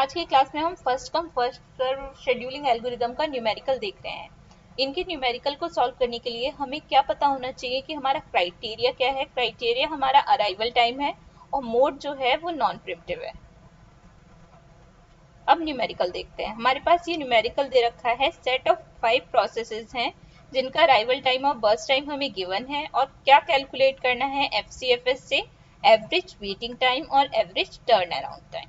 आज की क्लास में हम first come first serve scheduling algorithm का न्यूमेरिकल देख रहे हैं। इनके न्यूमेरिकल को सॉल्व करने के लिए हमें क्या पता होना चाहिए कि हमारा क्राइटेरिया क्या है। क्राइटेरिया हमारा अराइवल टाइम है और मोड जो है वो नॉन प्रिमिटिव है। अब न्यूमेरिकल देखते हैं। हमारे पास ये न्यूमेरिकल दे रखा है, सेट ऑफ 5 प्रोसेसेस हैं जिनका अराइवल टाइम और बर्स्ट टाइम हमें गिवन है और क्या कैलकुलेट करना है एफसीएफएस से, एवरेज वेटिंग टाइम और एवरेज टर्न अराउंड टाइम।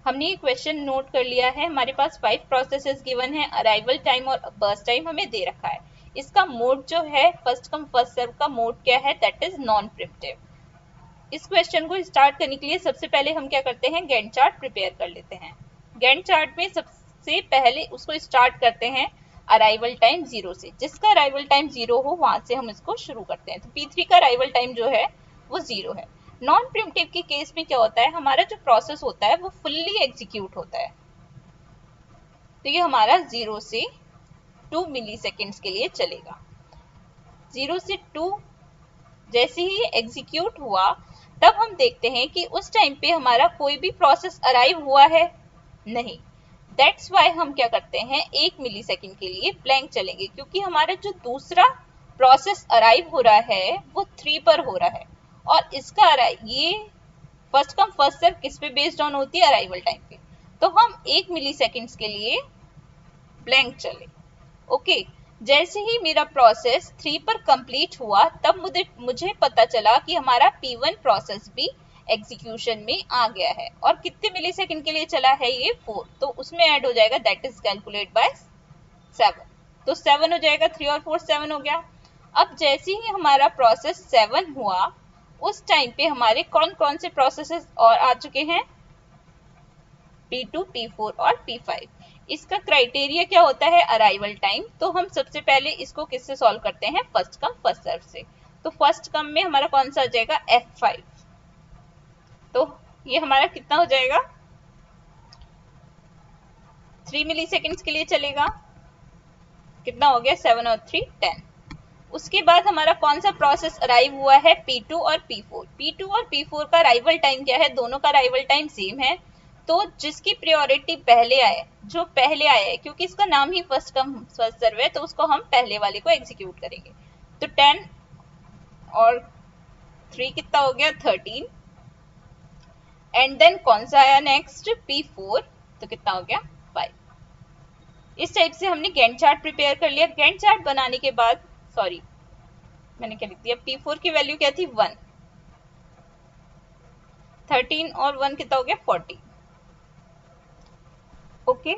हमने ये क्वेश्चन नोट कर लिया है। हमारे पास 5 प्रोसेसेस गिवन है, अराइवल टाइम और बर्स्ट टाइम हमें दे रखा है। इसका मोड जो है फर्स्ट कम फर्स्ट सर्व का मोड क्या है, दैट इज नॉन प्रिमिटिव। इस क्वेश्चन को स्टार्ट करने के लिए सबसे पहले हम क्या करते हैं, गैंट चार्ट प्रिपेयर कर लेते हैं। गैंट चार्ट में सबसे पहले उसको स्टार्ट करते हैं अराइवल टाइम 0 से। जिसका अराइवल टाइम 0 हो वहां से हम इसको शुरू करते हैं। तो P3 का अराइवल टाइम जो है वो 0 है। नॉन प्रिमिटिव के केस में क्या होता है, हमारा जो प्रोसेस होता है वो फुल्ली एग्जीक्यूट होता है। तो ये हमारा 0 से 2 मिली सेकेंड्स के लिए चलेगा। 0 से 2 जैसे ही एग्जीक्यूट हुआ तब हम देखते हैं कि उस टाइम पे हमारा कोई भी प्रोसेस अराइव हुआ है नहीं। दैट्स वाई हम क्या करते हैं, 1 मिली सेकेंड के लिए ब्लैंक चलेंगे, क्योंकि हमारा जो दूसरा प्रोसेस अराइव हो रहा है वो 3 पर हो रहा है और इसका ये फर्स्ट कम फर्स्ट सर्व किस पे बेस्ड ऑन होती है, अराइवल टाइम पे। तो हम 1 मिली सेकेंड्स के लिए ब्लैंक चले। ओके, जैसे ही मेरा प्रोसेस 3 पर कंप्लीट हुआ तब मुझे पता चला कि हमारा P1 प्रोसेस भी एग्जीक्यूशन में आ गया है और कितने मिली सेकेंड के लिए चला है, ये 4। तो उसमें ऐड हो जाएगा, दैट इज कैलकुलेट बाय 7। तो 7 हो जाएगा, 3 और 4 7 हो गया। अब जैसे ही हमारा प्रोसेस 7 हुआ उस टाइम पे हमारे कौन कौन से प्रोसेसेस और आ चुके हैं, P2, P4 और P5। इसका क्राइटेरिया क्या होता है, अराइवल टाइम। तो हम सबसे पहले इसको किससे सॉल्व करते हैं, फर्स्ट कम फर्स्ट सर्व से। तो फर्स्ट कम में हमारा कौन सा आ जाएगा, F5। तो ये हमारा कितना हो जाएगा, 3 मिली सेकेंड्स के लिए चलेगा। कितना हो गया, 7 और 3 10। उसके बाद हमारा कौन सा प्रोसेस अराइव हुआ है, P2 और P4। P2 और P4 का अराइवल टाइम क्या है, दोनों का अराइवल टाइम सेम है। तो जिसकी प्रायोरिटी पहले आए, जो पहले आया है, क्योंकि इसका नाम ही फर्स्ट कम फर्स्ट सर्व है, तो उसको हम पहले वाले को एग्जीक्यूट करेंगे। तो 10 और 3 कितना हो गया, 13। एंड देन कौन सा आया नेक्स्ट, P4। तो कितना हो गया, 5। इस टाइप से हमने गैंट चार्ट प्रिपेयर कर लिया। गैंट चार्ट बनाने के बाद, सॉरी मैंने क्या लिख दिया, P4 की वैल्यू क्या थी, 1। 13 और 1 कितना हो गया, 40। ओके,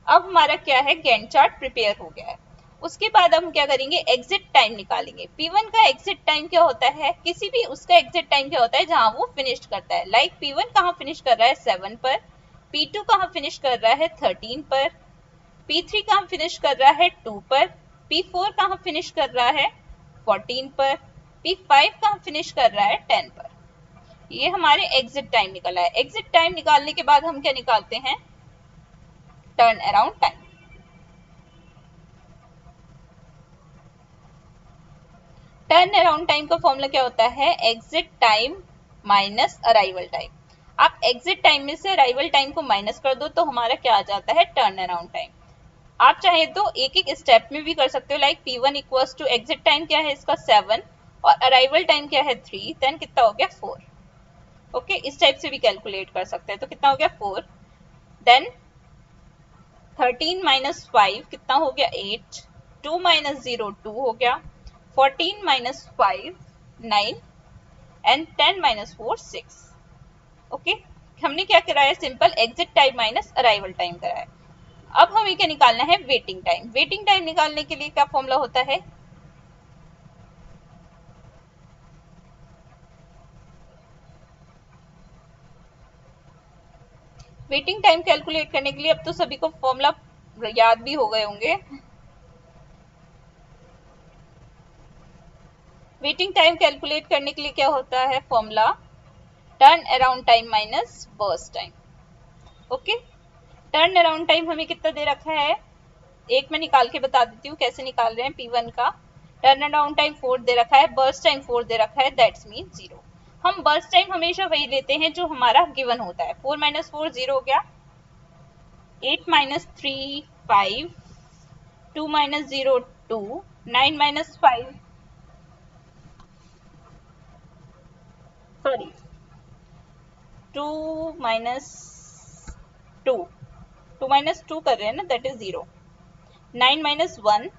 अब हमारा क्या है, गैंट चार्ट प्रिपेयर हो गया है। उसके बाद हम क्या करेंगे, एग्जिट टाइम निकालेंगे। P1 का एग्जिट टाइम क्या होता है, किसी भी उसका एग्जिट टाइम क्या होता है जहां वो फिनिश करता है। लाइक P1 कहां फिनिश कर रहा है, 7 पर। P2 कहां फिनिश कर रहा है, 13 पर। P3 कहां फिनिश कर रहा है, 2 पर। P4 कहां फिनिश कर रहा है, 14 पर। P5 कहां फिनिश कर रहा है, 10 पर। ये हमारे एग्जिट टाइम निकला है। एग्जिट टाइम निकालने के बाद हम क्या निकालते हैं, turn around time. Turn around time का फॉर्मूला क्या होता है, exit time minus arrival time. आप एग्जिट टाइम में से अराइवल टाइम को माइनस कर दो तो हमारा क्या आ जाता है, टर्न अराउंड टाइम। आप चाहे तो एक एक स्टेप में भी कर सकते हो। Like P1 equals to exit time क्या है इसका, 7 और अराइवल टाइम क्या है, 3। देन कितना हो गया, 4। ओके, इस टाइप से भी कैलकुलेट कर सकते हैं। तो कितना हो गया, 4। देन 13 माइनस 5 कितना हो गया, 8। 2 माइनस 0 2 हो गया। 14 माइनस 5 9 एंड 10 माइनस 4 6। ओके, हमने क्या करा है, simple exit time minus arrival time करा है। अब हमें क्या निकालना है, वेटिंग टाइम। वेटिंग टाइम निकालने के लिए क्या फॉर्मूला होता है, वेटिंग टाइम कैलकुलेट करने के लिए अब तो सभी को फॉर्मूला याद भी हो गए होंगे। वेटिंग टाइम कैलकुलेट करने के लिए क्या होता है formula, turn around time minus burst time. Okay, turn around time हमें कितना दे रखा है, एक मैं निकाल के बता देती हूँ कैसे निकाल रहे हैं। P1 का टर्न अराउंड टाइम 4 दे रखा है, बर्स्ट टाइम 4 दे रखा है, दैट्स मीन 0। हम बर्स्ट टाइम हमेशा वही लेते हैं जो हमारा गिवन होता है। 4 माइनस 4 0 हो गया, 8 minus 3 5, 2 minus 0 2, 9 minus 5 sorry 2 minus 2 2 minus 2 कर रहे हैं ना, दैट इज 0. 9 minus 1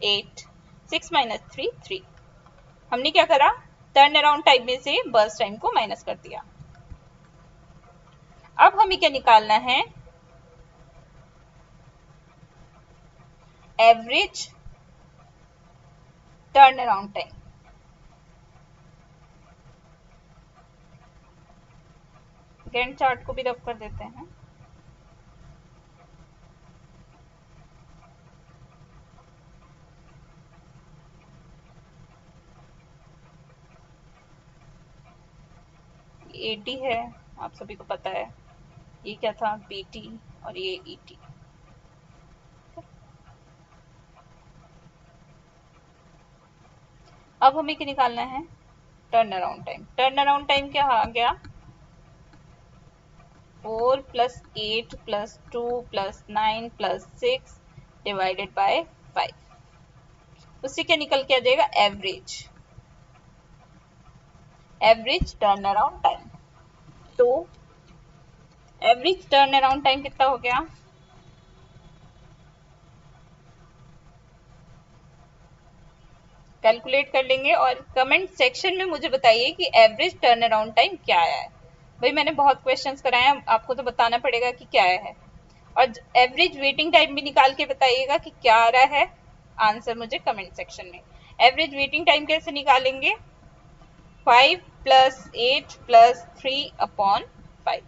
8, 6 minus 3 3. हमने क्या करा, टर्न अराउंड टाइम में से बर्स्ट टाइम को माइनस कर दिया. अब हमें क्या निकालना है, average turn around time. Gantt chart को भी रफ कर देते हैं. AT है, आप सभी को पता है. ये क्या था, BT, और ये ET. अब हमें क्या निकालना है, turn around time. Turn around time क्या आ गया, 4 plus 8 plus 2 plus 9 plus 6 divided by 5. उससे क्या निकल के आ जाएगा, average. Average turn around time. तो एवरेज टर्न अराउंड टाइम कितना हो गया, कैलकुलेट कर लेंगे और कमेंट सेक्शन में मुझे बताइए कि एवरेज टर्न अराउंड टाइम क्या आया है. भाई मैंने बहुत क्वेश्चंस कराए हैं, आपको तो बताना पड़ेगा कि क्या आया है. और एवरेज वेटिंग टाइम भी निकाल के बताइएगा कि क्या आ रहा है आंसर मुझे कमेंट सेक्शन में. एवरेज वेटिंग टाइम कैसे निकालेंगे, 5 plus 8 plus 3 upon 5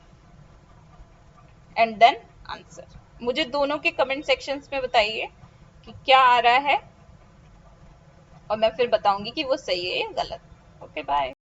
and then answer. मुझे दोनों के कमेंट सेक्शंस में बताइए कि क्या आ रहा है और मैं फिर बताऊंगी कि वो सही है या गलत. Okay bye.